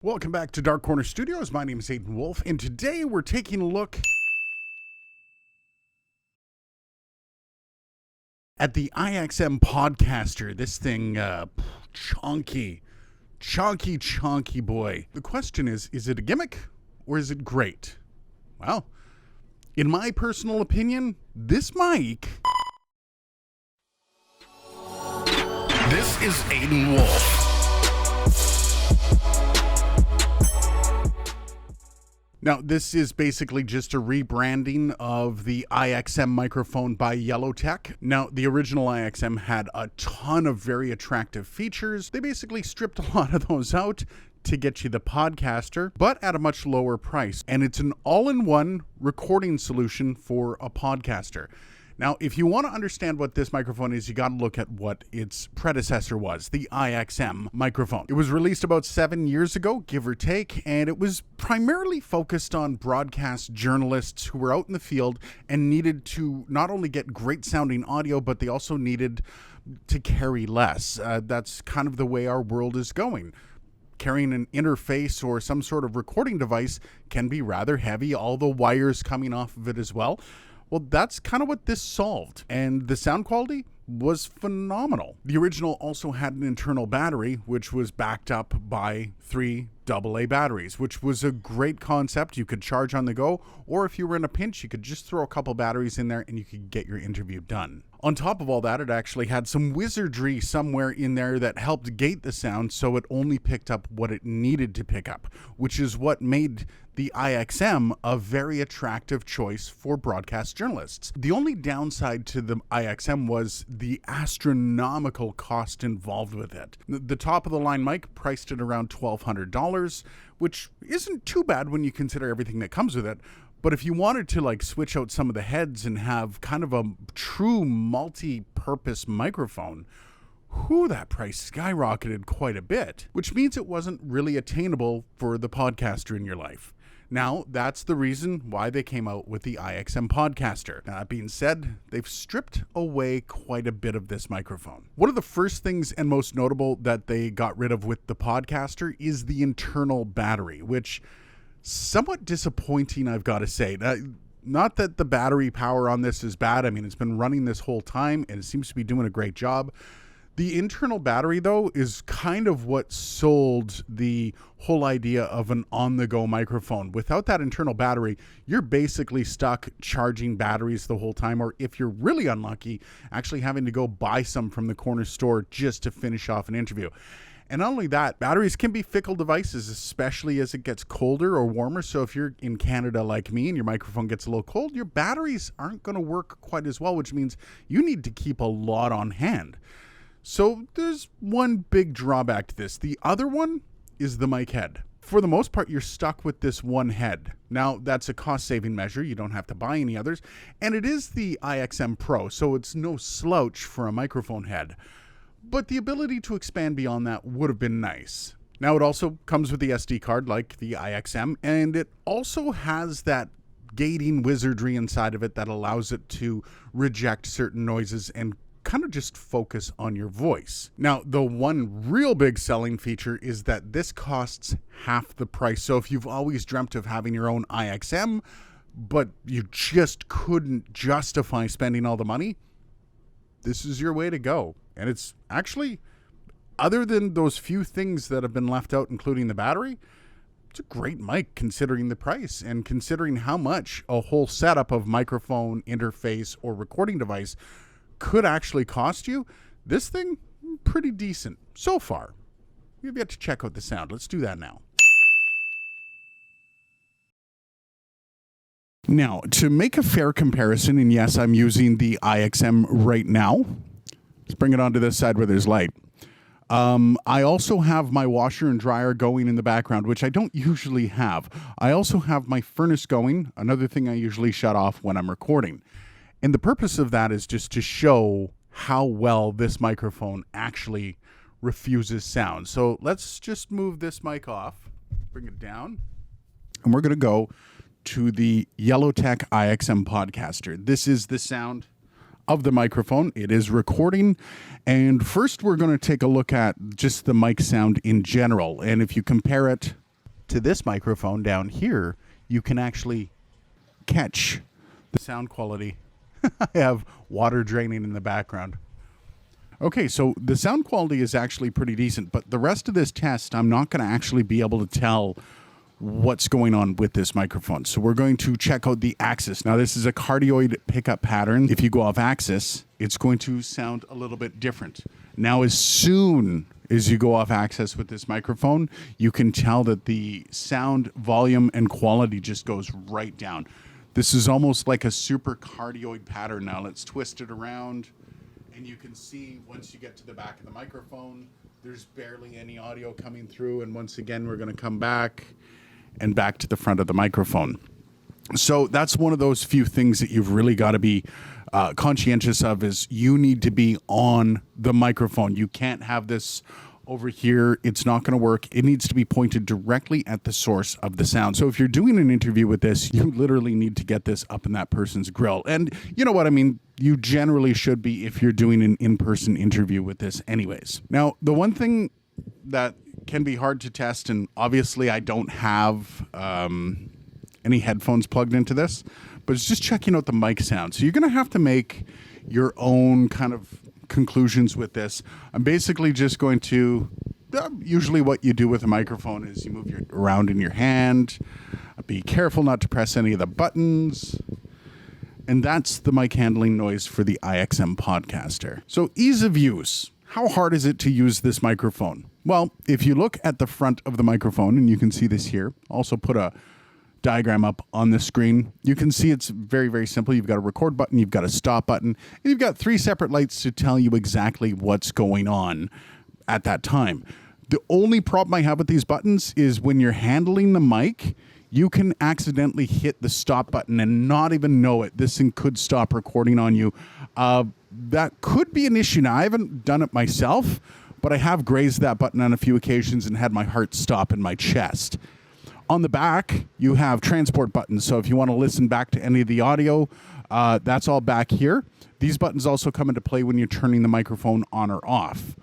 Welcome back to Dark Corner Studios. My name is Aidan Wolf, and today we're taking a look at the IXM Podcaster. This thing, chunky boy. The question is it a gimmick or is it great? Well, in my personal opinion, this mic... This is Aidan Wolf. Now, this is basically just a rebranding of the IXM microphone by Yellowtec. Now, the original IXM had a ton of very attractive features. They basically stripped a lot of those out to get you the Podcaster, but at a much lower price. And it's an all-in-one recording solution for a podcaster. Now, if you want to understand what this microphone is, you got to look at what its predecessor was, the IXM microphone. It was released about 7 years ago, give or take, and it was primarily focused on broadcast journalists who were out in the field and needed to not only get great sounding audio, but they also needed to carry less. That's kind of the way our world is going. Carrying an interface or some sort of recording device can be rather heavy, all the wires coming off of it as well. Well, that's kind of what this solved, and the sound quality was phenomenal. The original also had an internal battery, which was backed up by 3 AA batteries, which was a great concept. You could charge on the go, or if you were in a pinch, you could just throw a couple batteries in there and you could get your interview done. On top of all that, it actually had some wizardry somewhere in there that helped gate the sound so it only picked up what it needed to pick up, which is what made the IXM a very attractive choice for broadcast journalists. The only downside to the IXM was the astronomical cost involved with it. The top of the line mic priced at around $1,200, which isn't too bad when you consider everything that comes with it. But if you wanted to switch out some of the heads and have kind of a true multi-purpose microphone, that price skyrocketed quite a bit, which means it wasn't really attainable for the podcaster in your life. Now, that's the reason why they came out with the IXM Podcaster. Now, that being said, they've stripped away quite a bit of this microphone. One of the first things and most notable that they got rid of with the Podcaster is the internal battery, which somewhat disappointing, I've got to say. Not that the battery power on this is bad. I mean, it's been running this whole time and it seems to be doing a great job. The internal battery, though, is kind of what sold the whole idea of an on-the-go microphone. Without that internal battery, you're basically stuck charging batteries the whole time, or if you're really unlucky, actually having to go buy some from the corner store just to finish off an interview. And not only that, batteries can be fickle devices, especially as it gets colder or warmer. So if you're in Canada like me and your microphone gets a little cold, your batteries aren't going to work quite as well, which means you need to keep a lot on hand. So there's one big drawback to this. The other one is the mic head. For the most part, you're stuck with this one head. Now, that's a cost-saving measure. You don't have to buy any others. And it is the IXM Pro, so it's no slouch for a microphone head. But the ability to expand beyond that would have been nice. Now, it also comes with the SD card like the IXM, and it also has that gating wizardry inside of it that allows it to reject certain noises and kind of just focus on your voice. Now, the one real big selling feature is that this costs half the price. So if you've always dreamt of having your own IXM, but you just couldn't justify spending all the money, this is your way to go. And it's actually, other than those few things that have been left out, including the battery, it's a great mic considering the price and considering how much a whole setup of microphone, interface, or recording device could actually cost you. This thing, pretty decent so far. We've yet to check out the sound. Let's do that now. Now, to make a fair comparison, and yes, I'm using the IXM right now. Let's bring it onto this side where there's light. I also have my washer and dryer going in the background, which I don't usually have. I also have my furnace going, another thing I usually shut off when I'm recording. And the purpose of that is just to show how well this microphone actually refuses sound. So let's just move this mic off, bring it down, and we're going to go to the Yellowtec IXM Podcaster. This is the sound of the microphone. It is recording. And first, we're going to take a look at just the mic sound in general. And if you compare it to this microphone down here, you can actually catch the sound quality. I have water draining in the background. Okay, so the sound quality is actually pretty decent, but the rest of this test, I'm not going to actually be able to tell what's going on with this microphone. So we're going to check out the axis. Now, this is a cardioid pickup pattern. If you go off axis, it's going to sound a little bit different. Now, as soon as you go off axis with this microphone, you can tell that the sound volume and quality just goes right down. This is almost like a super cardioid pattern. Now, let's twist it around. And you can see once you get to the back of the microphone, there's barely any audio coming through. And once again, we're going to come back and back to the front of the microphone. So that's one of those few things that you've really got to be conscientious of, is you need to be on the microphone. You can't have this over here. It's not going to work. It needs to be pointed directly at the source of the sound. So if you're doing an interview with this, you literally need to get this up in that person's grill. And you know what I mean? You generally should be if you're doing an in-person interview with this anyways. Now, the one thing that can be hard to test, and obviously I don't have any headphones plugged into this, but it's just checking out the mic sound. So you're going to have to make your own kind of conclusions with this. I'm basically just going to, usually what you do with a microphone is you move it around in your hand. Be careful not to press any of the buttons. And that's the mic handling noise for the IXM Podcaster. So ease of use. How hard is it to use this microphone? Well, if you look at the front of the microphone, and you can see this here, also put a diagram up on the screen, you can see it's very, very simple. You've got a record button, you've got a stop button, and you've got 3 separate lights to tell you exactly what's going on at that time. The only problem I have with these buttons is when you're handling the mic, you can accidentally hit the stop button and not even know it. This thing could stop recording on you. That could be an issue. Now, I haven't done it myself, but I have grazed that button on a few occasions and had my heart stop in my chest. On the back, you have transport buttons. So if you want to listen back to any of the audio, that's all back here. These buttons also come into play when you're turning the microphone on or off.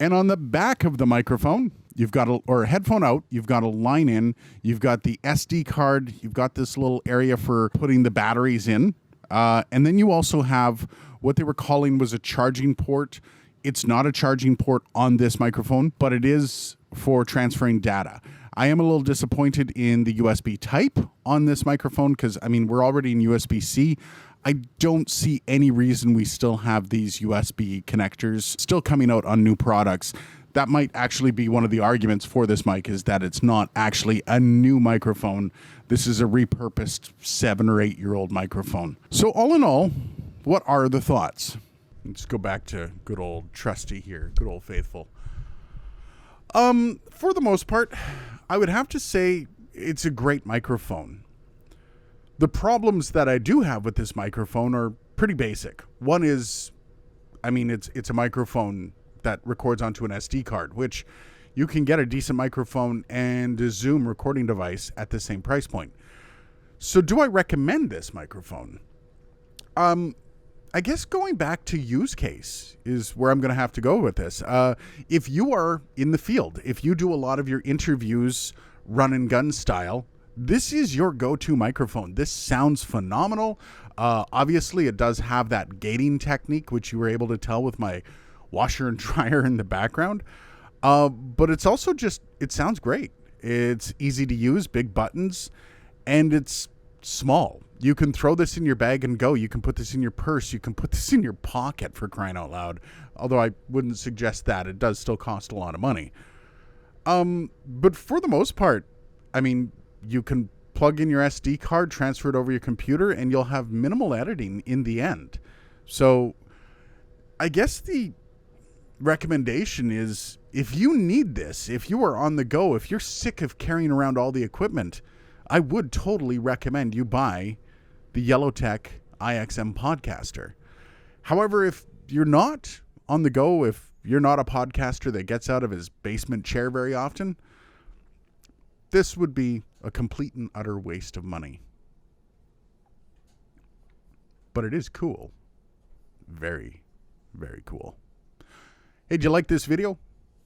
And on the back of the microphone, you've got a headphone out, you've got a line in, you've got the SD card, you've got this little area for putting the batteries in. And then you also have what they were calling was a charging port. It's not a charging port on this microphone, but it is for transferring data. I am a little disappointed in the USB type on this microphone because, I mean, we're already in USB-C. I don't see any reason we still have these USB connectors still coming out on new products. That might actually be one of the arguments for this mic, is that it's not actually a new microphone. This is a repurposed 7 or 8 year old microphone. So all in all, what are the thoughts? Let's go back to good old trusty here, good old faithful. For the most part, I would have to say it's a great microphone. The problems that I do have with this microphone are pretty basic. One is, I mean, it's a microphone that records onto an SD card, which you can get a decent microphone and a Zoom recording device at the same price point. So do I recommend this microphone? I guess going back to use case is where I'm going to have to go with this. If you are in the field, if you do a lot of your interviews run and gun style, this is your go-to microphone. This sounds phenomenal. Obviously, it does have that gating technique, which you were able to tell with my washer and dryer in the background. But it's also just, it sounds great. It's easy to use, big buttons, and it's small. You can throw this in your bag and go. You can put this in your purse. You can put this in your pocket, for crying out loud. Although I wouldn't suggest that. It does still cost a lot of money. But for the most part, I mean, you can plug in your SD card, transfer it over your computer, and you'll have minimal editing in the end. So I guess the recommendation is, if you need this, if you are on the go, if you're sick of carrying around all the equipment, I would totally recommend you buy the Yellowtec IXM Podcaster. However, if you're not on the go, if you're not a podcaster that gets out of his basement chair very often, this would be a complete and utter waste of money. But it is cool. Very, very cool. Hey, did you like this video?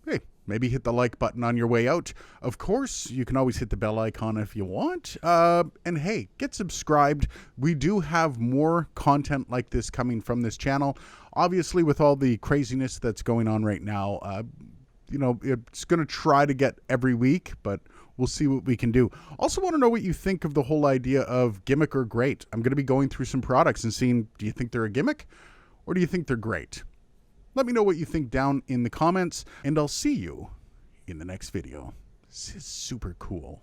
Hey, maybe hit the like button on your way out. Of course, you can always hit the bell icon if you want. And hey, get subscribed. We do have more content like this coming from this channel. Obviously, with all the craziness that's going on right now, it's going to try to get every week, but we'll see what we can do. Also want to know what you think of the whole idea of gimmick or great. I'm going to be going through some products and seeing, do you think they're a gimmick or do you think they're great? Let me know what you think down in the comments, and I'll see you in the next video. This is super cool.